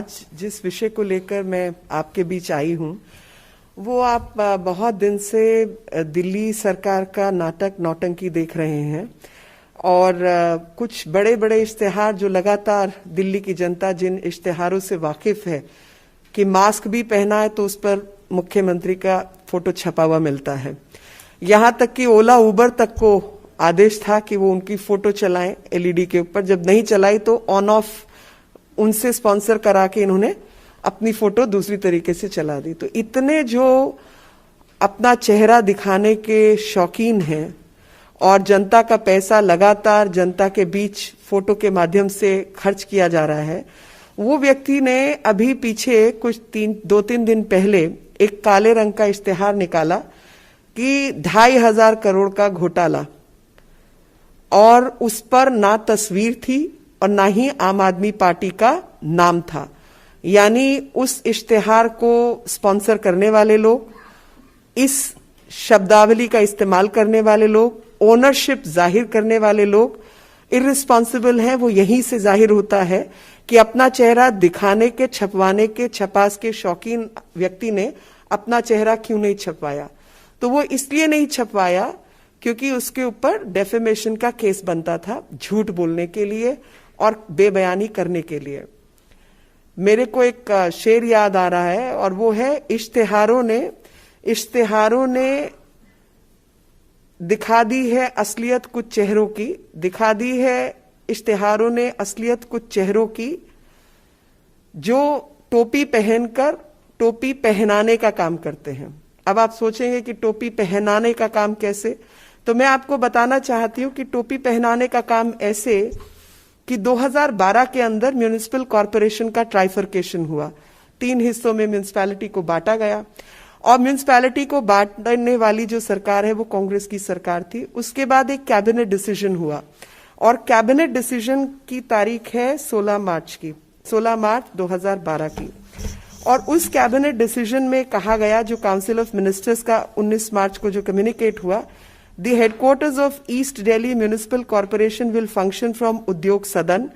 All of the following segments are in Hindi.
आज जिस विषय को लेकर मैं आपके बीच आई हूं, वो आप बहुत दिन से दिल्ली सरकार का नाटक नौटंकी देख रहे हैं और कुछ बड़े बड़े इश्तेहार जो लगातार दिल्ली की जनता जिन इश्तेहारों से वाकिफ है कि मास्क भी पहना है तो उस पर मुख्यमंत्री का फोटो छपा हुआ मिलता है। यहां तक कि ओला उबर तक को आदेश था कि वो उनकी फोटो चलाएं एलईडी के ऊपर, जब नहीं चलाई तो ऑन ऑफ उनसे स्पॉन्सर करा के इन्होंने अपनी फोटो दूसरी तरीके से चला दी। तो इतने जो अपना चेहरा दिखाने के शौकीन हैं और जनता का पैसा लगातार जनता के बीच फोटो के माध्यम से खर्च किया जा रहा है, वो व्यक्ति ने अभी पीछे कुछ 2-3 दिन पहले एक काले रंग का इश्तेहार निकाला कि 2,500 करोड़ का घोटाला, और उस पर ना तस्वीर थी और ना ही आम आदमी पार्टी का नाम था। यानी उस इश्तेहार को स्पॉन्सर करने वाले लोग, इस शब्दावली का इस्तेमाल करने वाले लोग, ओनरशिप जाहिर करने वाले लोग इर्रिस्पॉन्सिबल हैं। वो यहीं से जाहिर होता है कि अपना चेहरा दिखाने के, छपवाने के, छपास के शौकीन व्यक्ति ने अपना चेहरा क्यों नहीं छपवाया। तो वो इसलिए नहीं छपवाया क्योंकि उसके ऊपर डेफेमेशन का केस बनता था, झूठ बोलने के लिए और बेबयानी करने के लिए। मेरे को एक शेर याद आ रहा है और वो है, इश्तेहारों ने दिखा दी है असलियत कुछ चेहरों की, दिखा दी है इश्तेहारों ने असलियत कुछ चेहरों की, जो टोपी पहनकर टोपी पहनाने का काम करते हैं। अब आप सोचेंगे कि टोपी पहनाने का काम कैसे, तो मैं आपको बताना चाहती हूं कि टोपी पहनाने का काम ऐसे कि 2012 के अंदर म्युनिसिपल कॉरपोरेशन का ट्राइफर्केशन हुआ। 3 हिस्सों में म्युनिसिपैलिटी को बांटा गया और म्युनिसिपैलिटी को बांटने वाली जो सरकार है वो कांग्रेस की सरकार थी। उसके बाद एक कैबिनेट डिसीजन हुआ और कैबिनेट डिसीजन की तारीख है 16 मार्च 2012 की। और उस कैबिनेट डिसीजन में कहा गया, जो काउंसिल ऑफ मिनिस्टर्स का 19 मार्च को जो कम्युनिकेट हुआ, The headquarters of East Delhi Municipal Corporation will function from Udyog Sadan,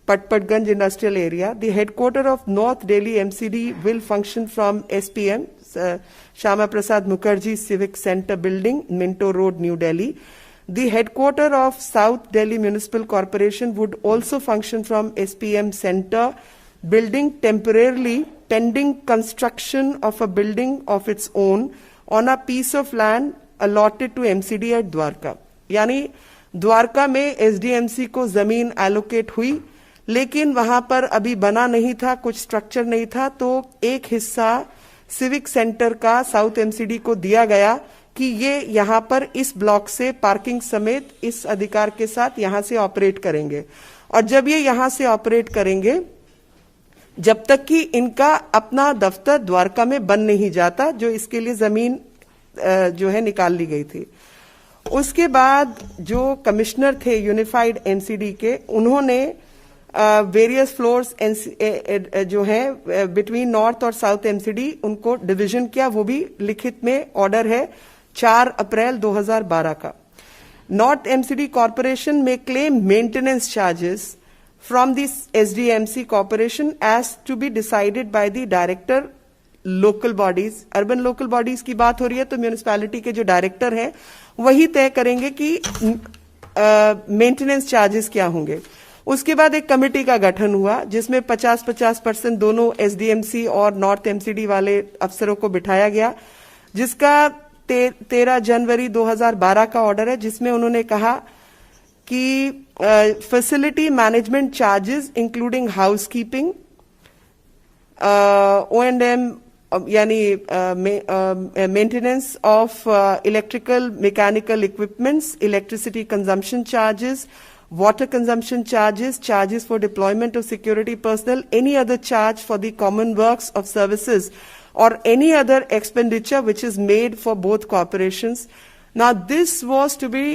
Patpatganj Industrial Area. The headquarters of North Delhi MCD will function from SPM, Shama Prasad Mukherjee Civic Center Building, Minto Road, New Delhi. The headquarters of South Delhi Municipal Corporation would also function from SPM Center Building temporarily pending construction of a building of its own on a piece of land allotted to MCD at Dwarka. यानी द्वारका में एसडीएमसी को जमीन एलोकेट हुई, लेकिन वहां पर अभी बना नहीं था, कुछ स्ट्रक्चर नहीं था, तो एक हिस्सा सिविक सेंटर का साउथ एमसीडी को दिया गया कि ये यहां पर इस ब्लॉक से पार्किंग समेत इस अधिकार के साथ यहां से ऑपरेट करेंगे। और जब ये यहां से ऑपरेट करेंगे, जब तक कि इनका अपना दफ्तर द्वारका में बन नहीं जाता, जो इसके लिए जमीन जो है निकाल ली गई थी। उसके बाद जो कमिश्नर थे यूनिफाइड एमसीडी के, उन्होंने वेरियस फ्लोर्स जो है बिटवीन नॉर्थ और साउथ एमसीडी उनको डिवीजन किया। वो भी लिखित में ऑर्डर है 4 अप्रैल 2012 का। नॉर्थ एमसीडी कॉर्पोरेशन में claim maintenance charges from this SDMC corporation as to be decided by the director local bodies. Urban local bodies की बात हो रही है तो म्युनिसिपैलिटी के जो डायरेक्टर हैं वही तय करेंगे कि मेंटेनेंस चार्जेस क्या होंगे। उसके बाद एक कमेटी का गठन हुआ जिसमें 50-50% दोनों एसडीएमसी और नॉर्थ एमसीडी वाले अफसरों को बिठाया गया, जिसका 13 जनवरी 2012 का ऑर्डर है, जिसमें उन्होंने कहा कि facility management charges including housekeeping, O&M यानी maintenance of electrical mechanical equipments, electricity consumption charges, water consumption charges, charges for deployment of security personnel, any other charge for the common works of services or any other expenditure which is made for both corporations. Now this was to be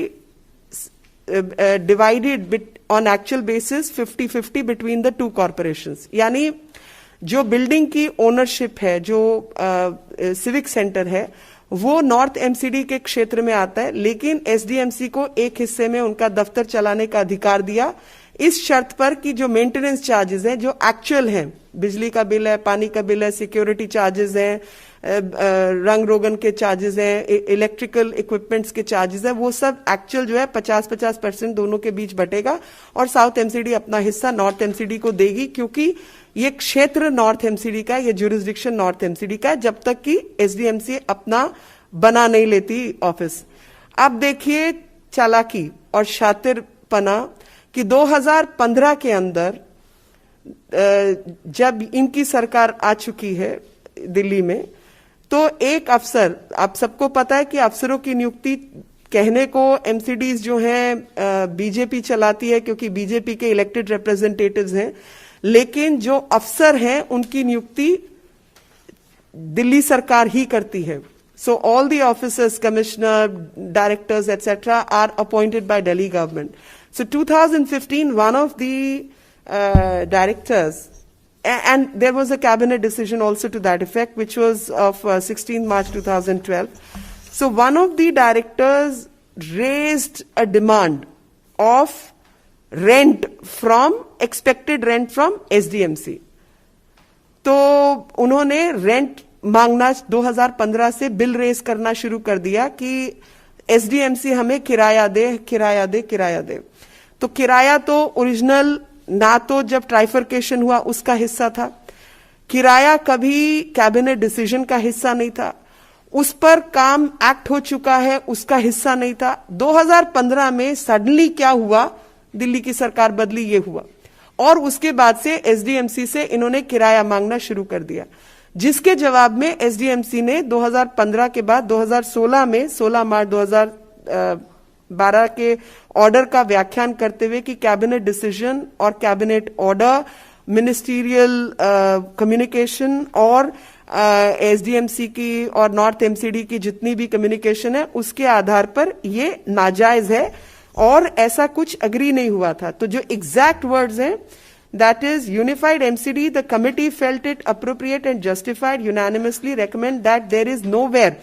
divided on actual basis 50-50 between the two corporations. यानी जो बिल्डिंग की ओनरशिप है, जो सिविक सेंटर है, वो नॉर्थ एमसीडी के क्षेत्र में आता है, लेकिन एसडीएमसी को एक हिस्से में उनका दफ्तर चलाने का अधिकार दिया, इस शर्त पर कि जो मेंटेनेंस चार्जेस हैं, जो एक्चुअल हैं, बिजली का बिल है, पानी का बिल है, सिक्योरिटी चार्जेस हैं, रंग रोगन के चार्जेस हैं, इलेक्ट्रिकल इक्विपमेंट्स के चार्जेस हैं, वो सब एक्चुअल जो है 50-50% दोनों के बीच बटेगा और साउथ एमसीडी अपना हिस्सा नॉर्थ एमसीडी को देगी, क्योंकि ये क्षेत्र नॉर्थ एमसीडी का है, ये ज्यूरिसडिक्शन नॉर्थ एमसीडी का है, जब तक कि एसडीएमसी अपना बना नहीं लेती ऑफिस। अब देखिए चालाकी और शातिरपना कि 2015 के अंदर जब इनकी सरकार आ चुकी है दिल्ली में, तो एक अफसर, आप सबको पता है कि अफसरों की नियुक्ति कहने को एमसीडीज जो हैं बीजेपी चलाती है, क्योंकि बीजेपी के इलेक्टेड रिप्रेजेंटेटिव्स हैं, लेकिन जो अफसर हैं उनकी नियुक्ति दिल्ली सरकार ही करती है। So all the officers, commissioner, directors, etc., are appointed by Delhi government. So 2015, one of the directors, and there was a cabinet decision also to that effect, which was of 16 March 2012. So one of the directors raised a demand of expected rent from SDMC. तो उन्होंने रेंट मांगना 2015 से बिल रेज करना शुरू कर दिया कि एसडीएमसी हमें किराया दे, किराया दे, किराया दे। तो किराया तो ओरिजिनल ना तो जब ट्राइफरकेशन हुआ उसका हिस्सा था, किराया कभी कैबिनेट डिसीजन का हिस्सा नहीं था, उस पर काम एक्ट हो चुका है उसका हिस्सा नहीं था। 2015 में सडनली क्या हुआ, दिल्ली की सरकार बदली, ये हुआ, और उसके बाद से एसडीएमसी से इन्होंने किराया मांगना शुरू कर दिया, जिसके जवाब में एसडीएमसी ने 2015 के बाद 2016 में 16 मार्च 2012 के ऑर्डर का व्याख्यान करते हुए कि कैबिनेट डिसीजन और कैबिनेट ऑर्डर, मिनिस्टीरियल कम्युनिकेशन और एसडीएमसी की और नॉर्थ एमसीडी की जितनी भी कम्युनिकेशन है उसके आधार पर ये नाजायज है और ऐसा कुछ अग्री नहीं हुआ था। तो जो एग्जैक्ट वर्ड्स हैं, that is unified MCD, the committee felt it appropriate and justified unanimously recommend that there is nowhere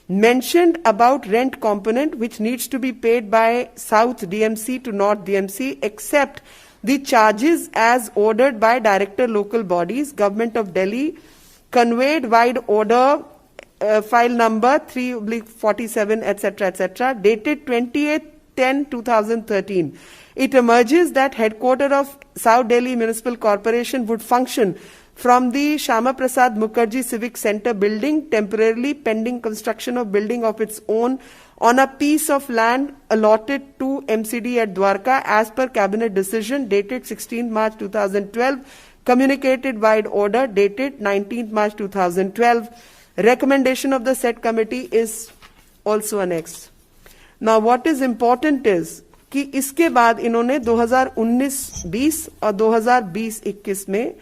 mentioned about rent component which needs to be paid by South DMC to North DMC except the charges as ordered by director local bodies, Government of Delhi, conveyed wide order file number 3/47 etc., dated 28/10/2013. It emerges that headquarters of South Delhi Municipal Corporation would function from the Shama Prasad Mukherjee Civic Center building temporarily pending construction of building of its own on a piece of land allotted to MCD at Dwarka as per cabinet decision dated 16 March 2012, communicated wide order dated 19 March 2012. Recommendation of the said committee is also annexed. Now what is important is कि इसके बाद इन्होंने 2019-20 और 2020-21 में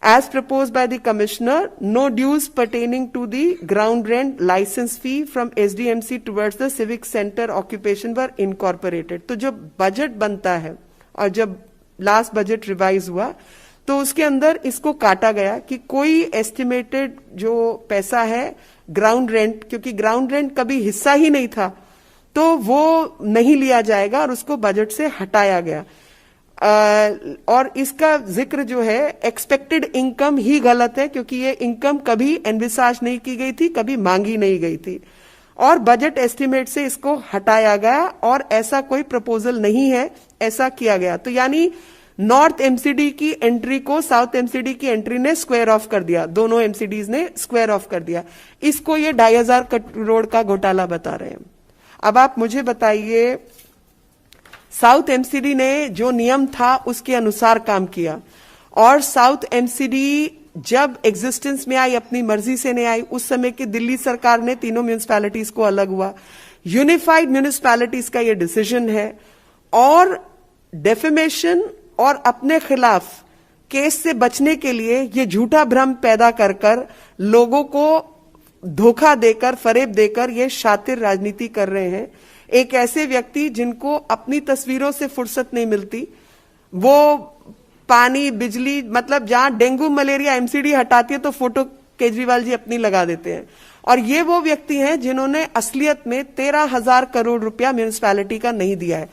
as propose by the commissioner no dues pertaining to the ground rent licence fee from SDMC towards the civic centre occupation were incorporated. तो जब बजट बनता है और जब लास्ट बजट रिवाइज हुआ तो उसके अंदर इसको काटा गया कि कोई एस्टिमेटेड जो पैसा है ग्राउंड रेंट, क्योंकि ग्राउंड रेंट कभी हिस्सा ही नहीं था, तो वो नहीं लिया जाएगा और उसको बजट से हटाया गया। और इसका जिक्र जो है एक्सपेक्टेड इनकम ही गलत है, क्योंकि ये इनकम कभी एनविसाज नहीं की गई थी, कभी मांगी नहीं गई थी और बजट एस्टिमेट से इसको हटाया गया और ऐसा कोई प्रपोजल नहीं है, ऐसा किया गया। तो यानी नॉर्थ एमसीडी की एंट्री को साउथ एमसीडी की एंट्री ने स्क्वायर ऑफ कर दिया, दोनों एमसीडीज ने स्क्वायर ऑफ कर दिया। इसको ये 2500 करोड़ का घोटाला बता रहे हैं। अब आप मुझे बताइए, साउथ एमसीडी ने जो नियम था उसके अनुसार काम किया और साउथ एमसीडी जब एग्जिस्टेंस में आई, अपनी मर्जी से नहीं आई, उस समय की दिल्ली सरकार ने तीनों म्यूनिसिपैलिटीज को अलग हुआ, यूनिफाइड म्यूनिसिपैलिटीज का ये डिसीजन है और डेफेमेशन और अपने खिलाफ केस से बचने के लिए ये झूठा भ्रम पैदा कर कर लोगों को धोखा देकर, फरेब देकर ये शातिर राजनीति कर रहे हैं। एक ऐसे व्यक्ति जिनको अपनी तस्वीरों से फुर्सत नहीं मिलती, वो पानी, बिजली, मतलब जहां डेंगू मलेरिया एमसीडी हटाती है तो फोटो केजरीवाल जी अपनी लगा देते हैं। और ये वो व्यक्ति हैं जिन्होंने असलियत में 13,000 करोड़ रुपया म्यूनिसिपैलिटी का नहीं दिया है।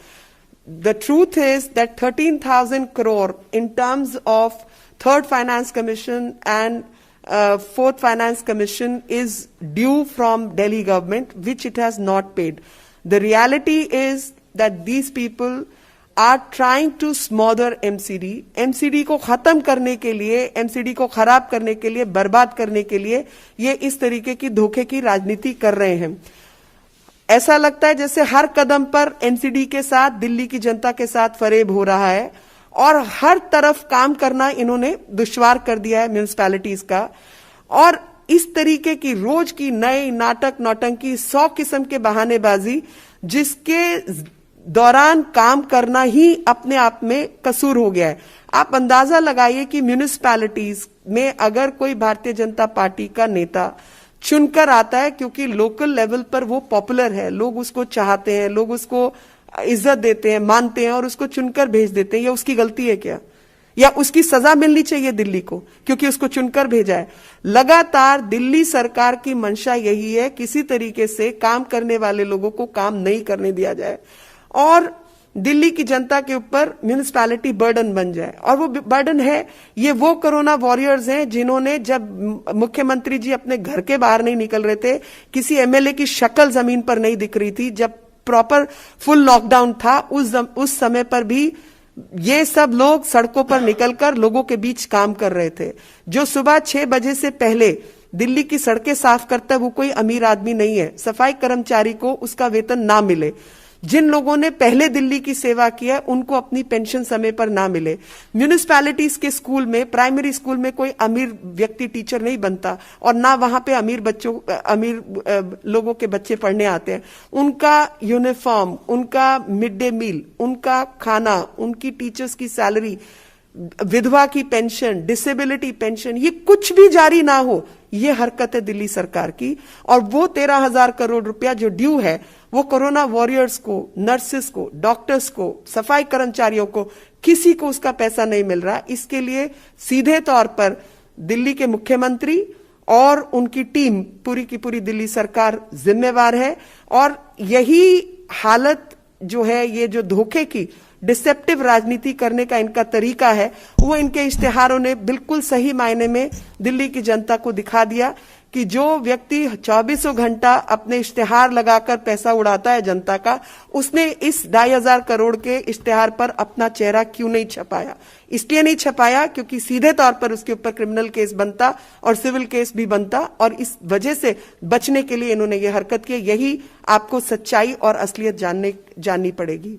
the truth is that 13,000 crore in terms of third finance commission and fourth finance commission is due from Delhi government, which it has not paid. The reality is that these people are trying to smother MCD. MCD को खत्म करने के लिए, MCD को खराब करने के लिए, बर्बाद करने के लिए ये इस तरीके की धोखे की राजनीति कर रहे हैं। ऐसा लगता है जैसे हर कदम पर एमसीडी के साथ, दिल्ली की जनता के साथ फरेब हो रहा है और हर तरफ काम करना इन्होंने दुश्वार कर दिया है म्यूनिसिपैलिटीज का। और इस तरीके की रोज की नई नाटक नौटंकी, 100 किस्म के बहानेबाजी, जिसके दौरान काम करना ही अपने आप में कसूर हो गया है। आप अंदाजा लगाइए कि म्यूनिसिपैलिटीज में अगर कोई भारतीय जनता पार्टी का नेता चुनकर आता है, क्योंकि लोकल लेवल पर वो पॉपुलर है, लोग उसको चाहते हैं, लोग उसको इज्जत देते हैं, मानते हैं और उसको चुनकर भेज देते हैं, या उसकी गलती है क्या? या उसकी सजा मिलनी चाहिए दिल्ली को क्योंकि उसको चुनकर भेजा है। लगातार दिल्ली सरकार की मंशा यही है, किसी तरीके से काम करने वाले लोगों को काम नहीं करने दिया जाए और दिल्ली की जनता के ऊपर म्यूनिसिपैलिटी बर्डन बन जाए। और वो बर्डन है, ये वो कोरोना वॉरियर्स हैं जिन्होंने, जब मुख्यमंत्री जी अपने घर के बाहर नहीं निकल रहे थे, किसी एमएलए की शक्ल जमीन पर नहीं दिख रही थी, जब प्रॉपर फुल लॉकडाउन था, उस समय पर भी ये सब लोग सड़कों पर निकलकर लोगों के बीच काम कर रहे थे। जो सुबह 6 बजे से पहले दिल्ली की सड़कें साफ करता है वो कोई अमीर आदमी नहीं है। सफाई कर्मचारी को उसका वेतन ना मिले, जिन लोगों ने पहले दिल्ली की सेवा की है उनको अपनी पेंशन समय पर ना मिले। म्यूनिसिपैलिटीज के स्कूल में, प्राइमरी स्कूल में कोई अमीर व्यक्ति टीचर नहीं बनता और ना वहां पे अमीर लोगों के बच्चे पढ़ने आते हैं। उनका यूनिफॉर्म, उनका मिड डे मील, उनका खाना, उनकी टीचर्स की सैलरी, विधवा की पेंशन, डिसेबिलिटी पेंशन, ये कुछ भी जारी ना हो, ये हरकत है दिल्ली सरकार की। और वो 13,000 करोड़ रुपया जो ड्यू है वो कोरोना वॉरियर्स को, नर्सेस को, डॉक्टर्स को, सफाई कर्मचारियों को, किसी को उसका पैसा नहीं मिल रहा। इसके लिए सीधे तौर पर दिल्ली के मुख्यमंत्री और उनकी टीम, पूरी की पूरी दिल्ली सरकार जिम्मेवार है। और यही हालत जो है, ये जो धोखे की डिसेप्टिव राजनीति करने का इनका तरीका है, वो इनके इश्तिहारों ने बिल्कुल सही मायने में दिल्ली की जनता को दिखा दिया कि जो व्यक्ति 24 घंटा अपने इश्तिहार लगाकर पैसा उड़ाता है जनता का, उसने इस 2,500 करोड़ के इश्तिहार पर अपना चेहरा क्यों नहीं छपाया। इसलिए नहीं छपाया क्योंकि सीधे तौर पर उसके ऊपर क्रिमिनल केस बनता और सिविल केस भी बनता, और इस वजह से बचने के लिए इन्होंने ये हरकत की। यही आपको सच्चाई और असलियत जाननी पड़ेगी।